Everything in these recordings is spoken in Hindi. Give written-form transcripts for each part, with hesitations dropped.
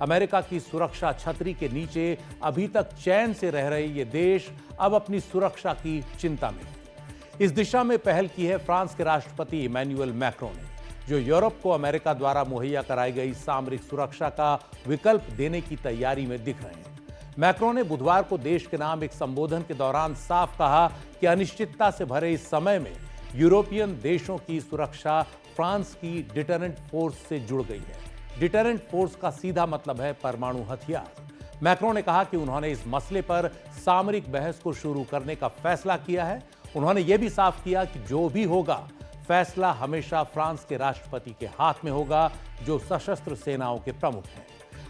अमेरिका की सुरक्षा छतरी के नीचे अभी तक चैन से रह रहे ये देश अब अपनी सुरक्षा की चिंता में है। इस दिशा में पहल की है फ्रांस के राष्ट्रपति इमैनुअल मैक्रों ने, जो यूरोप को अमेरिका द्वारा मुहैया कराई गई सामरिक सुरक्षा का विकल्प देने की तैयारी में दिख रहे हैं। मैक्रों ने बुधवार को देश के नाम एक संबोधन के दौरान साफ कहा कि अनिश्चितता से भरे इस समय में यूरोपियन देशों की सुरक्षा फ्रांस की डिटरेंट फोर्स से जुड़ गई है। डिटरेंट फोर्स का सीधा मतलब है परमाणु हथियार। मैक्रों ने कहा कि उन्होंने इस मसले पर सामरिक बहस को शुरू करने का फैसला किया है। उन्होंने यह भी साफ किया कि जो भी होगा, फैसला हमेशा फ्रांस के राष्ट्रपति के हाथ में होगा, जो सशस्त्र सेनाओं के प्रमुख हैं।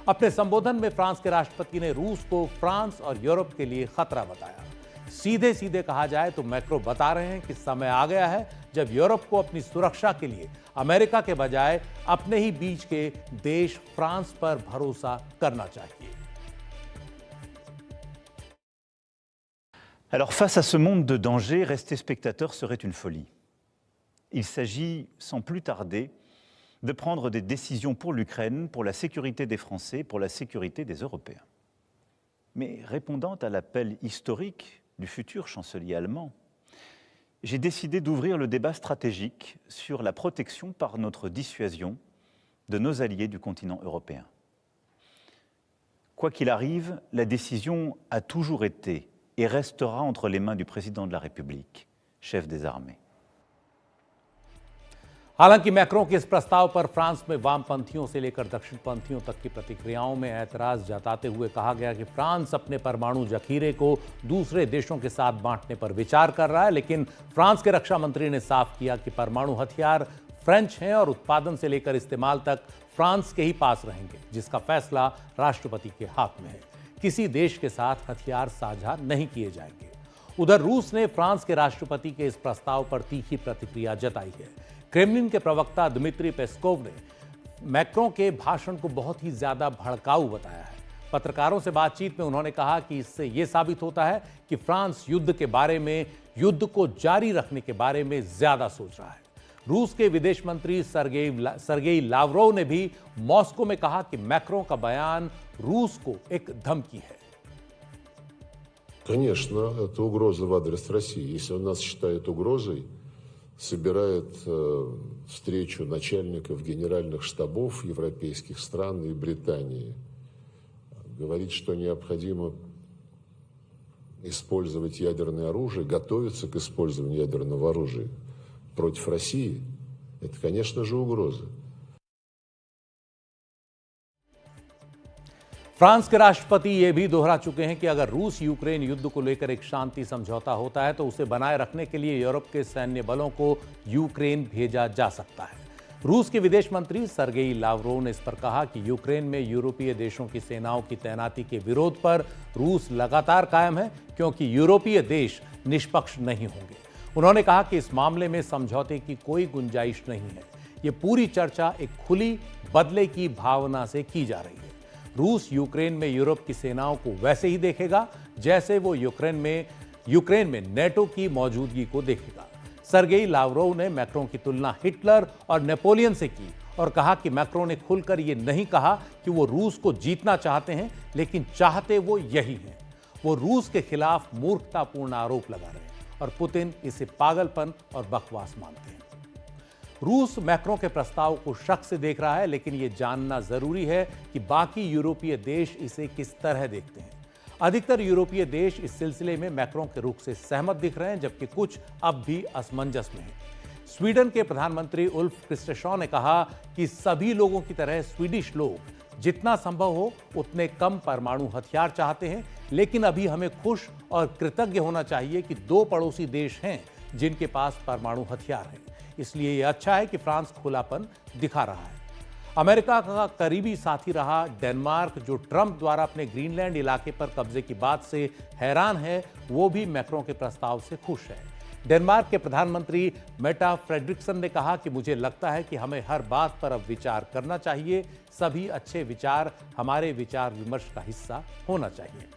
अपने संबोधन में फ्रांस के राष्ट्रपति ने रूस को फ्रांस और यूरोप के लिए खतरा बताया। सीधे सीधे कहा जाए तो मैक्रो बता रहे हैं कि समय आ गया है जब यूरोप को अपनी सुरक्षा के लिए अमेरिका के बजाय अपने ही बीच के देश फ्रांस पर भरोसा करना चाहिए। Alors face à ce monde de danger, rester spectateur serait une folie. Il s'agit sans plus tarder de prendre des décisions pour l'Ukraine, pour la sécurité des Français, pour la sécurité des Européens. Mais répondant à l'appel historique du futur chancelier allemand, j'ai décidé d'ouvrir le débat stratégique sur la protection par notre dissuasion de nos alliés du continent européen. Quoi qu'il arrive, la décision a toujours été et restera entre les mains du président de la République, chef des armées. हालांकि मैक्रों के इस प्रस्ताव पर फ्रांस में वामपंथियों से लेकर दक्षिणपंथियों तक की प्रतिक्रियाओं में ऐतराज जताते हुए कहा गया कि फ्रांस अपने परमाणु जखीरे को दूसरे देशों के साथ बांटने पर विचार कर रहा है, लेकिन फ्रांस के रक्षा मंत्री ने साफ किया कि परमाणु हथियार फ्रेंच हैं और उत्पादन से लेकर इस्तेमाल तक फ्रांस के ही पास रहेंगे, जिसका फैसला राष्ट्रपति के हाथ में है। किसी देश के साथ हथियार साझा नहीं किए जाएंगे। उधर रूस ने फ्रांस के राष्ट्रपति के इस प्रस्ताव पर तीखी प्रतिक्रिया जताई है। क्रेमलिन के प्रवक्ता दिमित्री पेस्कोव ने मैक्रों के भाषण को बहुत ही ज्यादा भड़काऊ बताया है। पत्रकारों से बातचीत में उन्होंने कहा कि इससे यह साबित होता है कि फ्रांस युद्ध के बारे में, युद्ध को जारी रखने के बारे में ज्यादा सोच रहा है। रूस के विदेश मंत्री सरगेई लावरोव ने भी मॉस्को में कहा कि मैक्रों का बयान रूस को एक धमकी है। Конечно, это угроза в адрес России. Если он нас считает угрозой, собирает встречу начальников генеральных штабов европейских стран и Британии. Говорит, что необходимо использовать ядерное оружие, готовиться к использованию ядерного оружия против России. Это, конечно же, угроза. फ्रांस के राष्ट्रपति यह भी दोहरा चुके हैं कि अगर रूस यूक्रेन युद्ध को लेकर एक शांति समझौता होता है तो उसे बनाए रखने के लिए यूरोप के सैन्य बलों को यूक्रेन भेजा जा सकता है। रूस के विदेश मंत्री सरगेई लावरोव ने इस पर कहा कि यूक्रेन में यूरोपीय देशों की सेनाओं की तैनाती के विरोध पर रूस लगातार कायम है, क्योंकि यूरोपीय देश निष्पक्ष नहीं होंगे। उन्होंने कहा कि इस मामले में समझौते की कोई गुंजाइश नहीं है। ये पूरी चर्चा एक खुली बदले की भावना से की जा रही है। रूस यूक्रेन में यूरोप की सेनाओं को वैसे ही देखेगा जैसे वो यूक्रेन में नेटो की मौजूदगी को देखेगा। सरगेई लावरोव ने मैक्रों की तुलना हिटलर और नेपोलियन से की और कहा कि मैक्रों ने खुलकर ये नहीं कहा कि वो रूस को जीतना चाहते हैं, लेकिन चाहते वो यही हैं। वो रूस के खिलाफ मूर्खतापूर्ण आरोप लगा रहे हैं और पुतिन इसे पागलपन और बकवास मानते हैं। रूस मैक्रों के प्रस्ताव को शक से देख रहा है, लेकिन यह जानना जरूरी है कि बाकी यूरोपीय देश इसे किस तरह देखते हैं। अधिकतर यूरोपीय देश इस सिलसिले में मैक्रों के रुख से सहमत दिख रहे हैं, जबकि कुछ अब भी असमंजस में हैं। स्वीडन के प्रधानमंत्री उल्फ क्रिस्टेशॉन ने कहा कि सभी लोगों की तरह स्वीडिश लोग जितना संभव हो उतने कम परमाणु हथियार चाहते हैं, लेकिन अभी हमें खुश और कृतज्ञ होना चाहिए कि 2 पड़ोसी देश हैं जिनके पास परमाणु हथियार हैं। इसलिए यह अच्छा है कि फ्रांस खुलापन दिखा रहा है। अमेरिका का करीबी साथी रहा डेनमार्क, जो ट्रंप द्वारा अपने ग्रीनलैंड इलाके पर कब्जे की बात से हैरान है, वो भी मैक्रों के प्रस्ताव से खुश है। डेनमार्क के प्रधानमंत्री मेटा फ्रेडरिक्सन ने कहा कि मुझे लगता है कि हमें हर बात पर अब विचार करना चाहिए। सभी अच्छे विचार हमारे विचार विमर्श का हिस्सा होना चाहिए।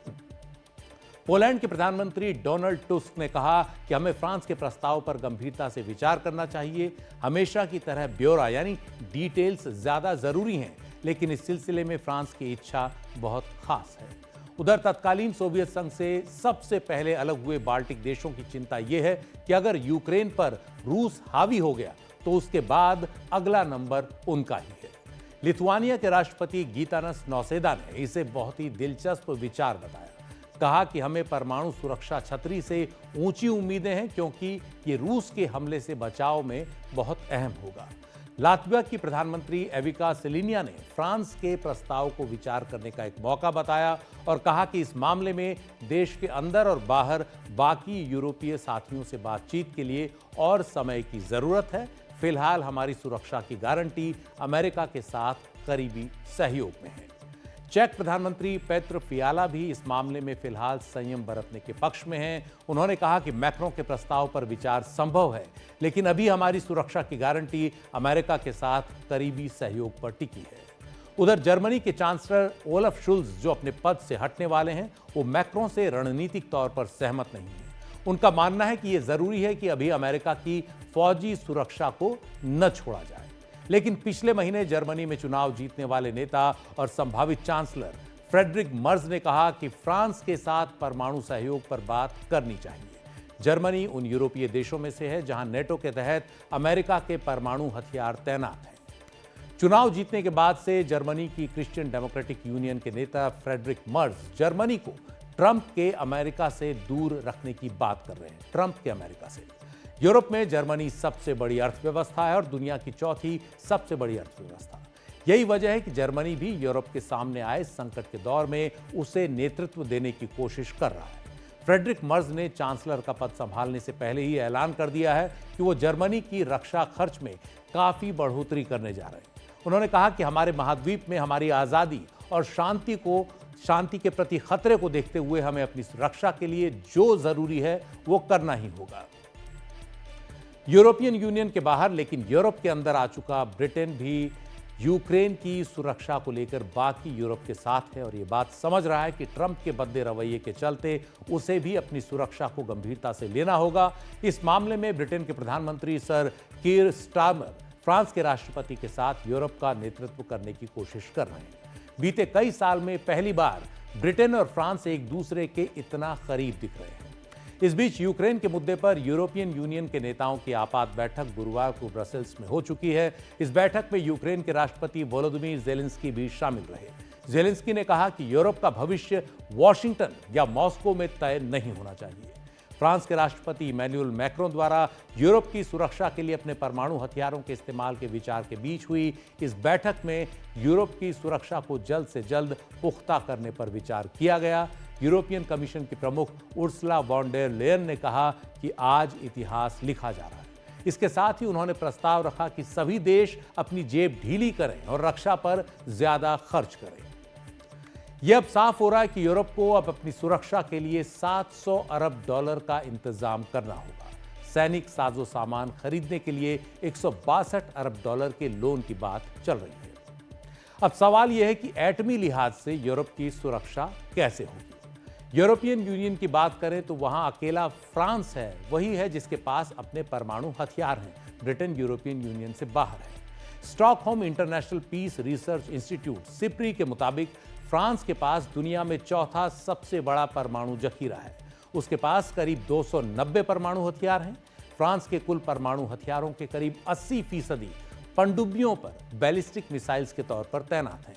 पोलैंड के प्रधानमंत्री डोनाल्ड टस्क ने कहा कि हमें फ्रांस के प्रस्ताव पर गंभीरता से विचार करना चाहिए। हमेशा की तरह ब्यौरा यानी डिटेल्स ज्यादा जरूरी हैं, लेकिन इस सिलसिले में फ्रांस की इच्छा बहुत खास है। उधर तत्कालीन सोवियत संघ से सबसे पहले अलग हुए बाल्टिक देशों की चिंता यह है कि अगर यूक्रेन पर रूस हावी हो गया तो उसके बाद अगला नंबर उनका ही है। लिथुआनिया के राष्ट्रपति गीतानस नौसेदा ने इसे बहुत ही दिलचस्प विचार बताया। कहा कि हमें परमाणु सुरक्षा छतरी से ऊंची उम्मीदें हैं क्योंकि ये रूस के हमले से बचाव में बहुत अहम होगा। लात्विया की प्रधानमंत्री एविका सेलिनिया ने फ्रांस के प्रस्ताव को विचार करने का एक मौका बताया और कहा कि इस मामले में देश के अंदर और बाहर बाकी यूरोपीय साथियों से बातचीत के लिए और समय की जरूरत है। फिलहाल हमारी सुरक्षा की गारंटी अमेरिका के साथ करीबी सहयोग में है। चेक प्रधानमंत्री पेत्र फियाला भी इस मामले में फिलहाल संयम बरतने के पक्ष में हैं। उन्होंने कहा कि मैक्रों के प्रस्ताव पर विचार संभव है, लेकिन अभी हमारी सुरक्षा की गारंटी अमेरिका के साथ करीबी सहयोग पर टिकी है। उधर जर्मनी के चांसलर ओलफ शुल्ज जो अपने पद से हटने वाले हैं, वो मैक्रों से रणनीतिक तौर पर सहमत नहीं है। उनका मानना है कि यह जरूरी है कि अभी अमेरिका की फौजी सुरक्षा को न छोड़ा जाए। लेकिन पिछले महीने जर्मनी में चुनाव जीतने वाले नेता और संभावित चांसलर फ्रेडरिक मर्ज ने कहा कि फ्रांस के साथ परमाणु सहयोग पर बात करनी चाहिए। जर्मनी उन यूरोपीय देशों में से है जहां नेटो के तहत अमेरिका के परमाणु हथियार तैनात हैं। चुनाव जीतने के बाद से जर्मनी की क्रिश्चियन डेमोक्रेटिक यूनियन के नेता फ्रेडरिक मर्ज जर्मनी को ट्रंप के अमेरिका से दूर रखने की बात कर रहे हैं। ट्रंप के अमेरिका से। यूरोप में जर्मनी सबसे बड़ी अर्थव्यवस्था है और दुनिया की चौथी सबसे बड़ी अर्थव्यवस्था। यही वजह है कि जर्मनी भी यूरोप के सामने आए संकट के दौर में उसे नेतृत्व देने की कोशिश कर रहा है। फ्रेडरिक मर्ज ने चांसलर का पद संभालने से पहले ही ऐलान कर दिया है कि वो जर्मनी की रक्षा खर्च में काफी बढ़ोतरी करने जा रहे हैं। उन्होंने कहा कि हमारे महाद्वीप में हमारी आजादी और शांति के प्रति खतरे को देखते हुए हमें अपनी रक्षा के लिए जो जरूरी है वो करना ही होगा। यूरोपियन यूनियन के बाहर लेकिन यूरोप के अंदर आ चुका ब्रिटेन भी यूक्रेन की सुरक्षा को लेकर बाकी यूरोप के साथ है और ये बात समझ रहा है कि ट्रंप के बदले रवैये के चलते उसे भी अपनी सुरक्षा को गंभीरता से लेना होगा। इस मामले में ब्रिटेन के प्रधानमंत्री सर कीर स्टारमर फ्रांस के राष्ट्रपति के साथ यूरोप का नेतृत्व करने की कोशिश कर रहे हैं। बीते कई साल में पहली बार ब्रिटेन और फ्रांस एक दूसरे के इतना करीब दिख रहे हैं। इस बीच यूक्रेन के मुद्दे पर यूरोपियन यूनियन के नेताओं की आपात बैठक गुरुवार को ब्रसेल्स में हो चुकी है। इस बैठक में यूक्रेन के राष्ट्रपति वोलोदिमीर ज़ेलेंस्की भी शामिल रहे। ज़ेलेंस्की ने कहा कि यूरोप का भविष्य वॉशिंगटन या मॉस्को में तय नहीं होना चाहिए। फ्रांस के राष्ट्रपति इमैनुअल मैक्रों द्वारा यूरोप की सुरक्षा के लिए अपने परमाणु हथियारों के इस्तेमाल के विचार के बीच हुई इस बैठक में यूरोप की सुरक्षा को जल्द से जल्द पुख्ता करने पर विचार किया गया। यूरोपियन कमीशन की प्रमुख उर्सुला वॉन डेर लेयन ने कहा कि आज इतिहास लिखा जा रहा है। इसके साथ ही उन्होंने प्रस्ताव रखा कि सभी देश अपनी जेब ढीली करें और रक्षा पर ज्यादा खर्च करें। यह अब साफ हो रहा है कि यूरोप को अब अपनी सुरक्षा के लिए 700 अरब डॉलर का इंतजाम करना होगा। सैनिक साजो सामान खरीदने के लिए 162 अरब डॉलर के लोन की बात चल रही है। अब सवाल यह है कि एटमी लिहाज से यूरोप की सुरक्षा कैसे होगी। यूरोपियन यूनियन की बात करें तो वहां अकेला फ्रांस है, वही है जिसके पास अपने परमाणु हथियार हैं। ब्रिटेन यूरोपियन यूनियन से बाहर है। Stockholm International Peace Research Institute SIPRI के मुताबिक फ्रांस के पास दुनिया में चौथा सबसे बड़ा परमाणु जखीरा है। उसके पास करीब 290 परमाणु हथियार हैं। फ्रांस के कुल परमाणु हथियारों के करीब 80% पनडुब्बियों पर बैलिस्टिक मिसाइल्स के तौर पर तैनात हैं।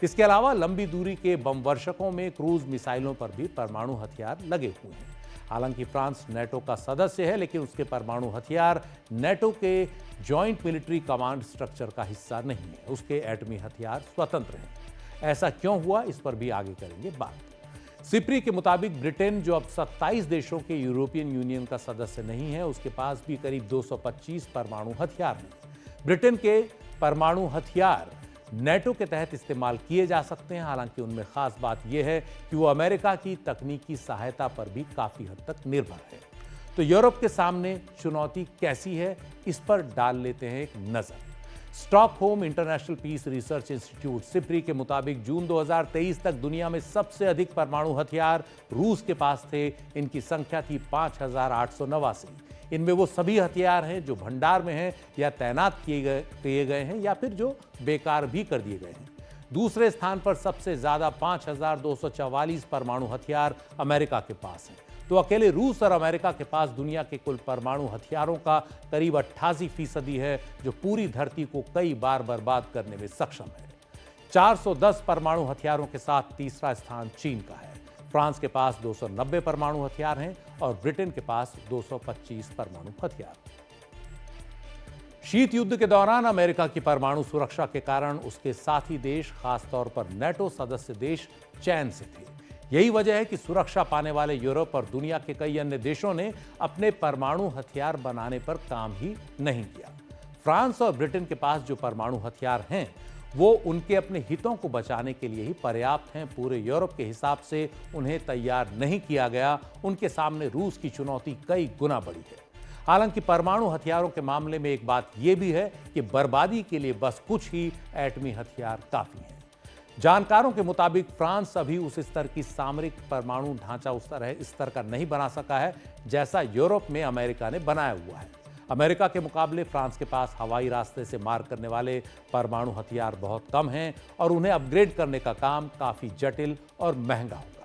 इसके अलावा लंबी दूरी के बम वर्षकों में क्रूज मिसाइलों पर भी परमाणु हथियार लगे हुए हैं। हालांकि फ्रांस नेटो का सदस्य है, लेकिन उसके परमाणु हथियार नेटो के जॉइंट मिलिट्री कमांड स्ट्रक्चर का हिस्सा नहीं है। उसके एटमी हथियार स्वतंत्र हैं। ऐसा क्यों हुआ, इस पर भी आगे करेंगे बात। सिप्री के मुताबिक ब्रिटेन जो अब 27 देशों के यूरोपियन यूनियन का सदस्य नहीं है, उसके पास भी करीब 225 परमाणु हथियार हैं। ब्रिटेन के परमाणु हथियार नेटो के तहत इस्तेमाल किए जा सकते हैं। हालांकि उनमें खास बात यह है कि वो अमेरिका की तकनीकी सहायता पर भी काफी हद तक निर्भर है। तो यूरोप के सामने चुनौती कैसी है, इस पर डाल लेते हैं एक नजर। Stockholm International Peace Research Institute SIPRI के मुताबिक जून 2023 तक दुनिया में सबसे अधिक परमाणु हथियार रूस के पास थे। इनकी संख्या थी 5889। इनमें वो सभी हथियार हैं जो भंडार में हैं या तैनात किए गए हैं या फिर जो बेकार भी कर दिए गए हैं। दूसरे स्थान पर सबसे ज्यादा 5,244 परमाणु हथियार अमेरिका के पास हैं। तो अकेले रूस और अमेरिका के पास दुनिया के कुल परमाणु हथियारों का करीब 88% है, जो पूरी धरती को कई बार बर्बाद करने में सक्षम है। 410 परमाणु हथियारों के साथ तीसरा स्थान चीन का है। फ्रांस के पास 290 परमाणु हथियार हैं और ब्रिटेन के पास 225 परमाणु हथियार। शीत युद्ध के दौरान अमेरिका की परमाणु सुरक्षा के कारण उसके साथी देश, खासतौर पर नेटो सदस्य देश, चैन से थे। यही वजह है कि सुरक्षा पाने वाले यूरोप और दुनिया के कई अन्य देशों ने अपने परमाणु हथियार बनाने पर काम ही नहीं किया। फ्रांस और ब्रिटेन के पास जो परमाणु हथियार हैं, वो उनके अपने हितों को बचाने के लिए ही पर्याप्त हैं। पूरे यूरोप के हिसाब से उन्हें तैयार नहीं किया गया। उनके सामने रूस की चुनौती कई गुना बड़ी है। हालांकि परमाणु हथियारों के मामले में एक बात यह भी है कि बर्बादी के लिए बस कुछ ही एटमी हथियार काफी हैं। जानकारों के मुताबिक फ्रांस अभी उस स्तर की सामरिक परमाणु ढांचा उस स्तर का नहीं बना सका है जैसा यूरोप में अमेरिका ने बनाया हुआ है। अमेरिका के मुकाबले फ्रांस के पास हवाई रास्ते से मार करने वाले परमाणु हथियार बहुत कम हैं और उन्हें अपग्रेड करने का काम काफी जटिल और महंगा होगा।